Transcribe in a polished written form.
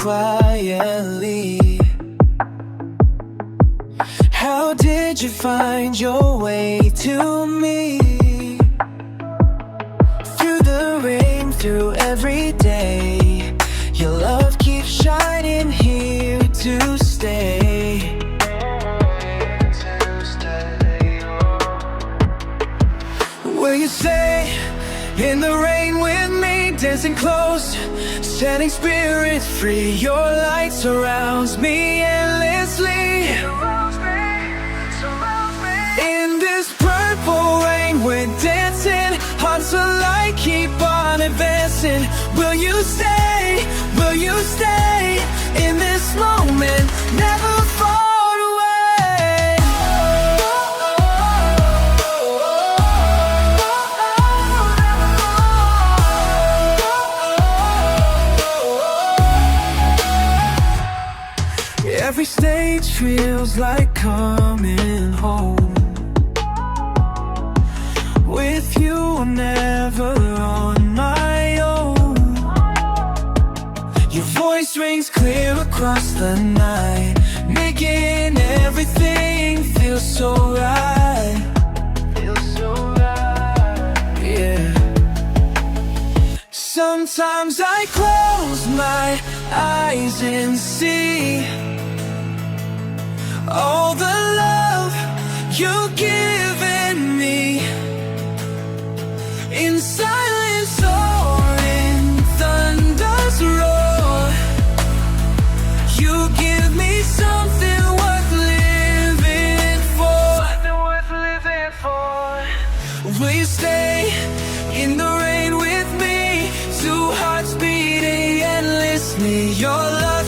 quietly. How did you find your way to me? Through the rain, through every day, your love keeps shining here to stay. Will you stay in the rain with me, dancing close, setting spirits free? Your light surrounds me endlessly. In this purple rain we're dancing, hearts alight keep on advancing. Will you stay, will you stay in this moment, never far away? Every stage feels like coming home. With you I'm never on my own. Your voice rings clear across the night, making everything feel so right. Yeah. Sometimes I close my eyes and see all the love you've given me. In silence or in thunder's roar, you give me something worth living for. Will you stay in the rain with me? Two hearts beating endlessly. Your love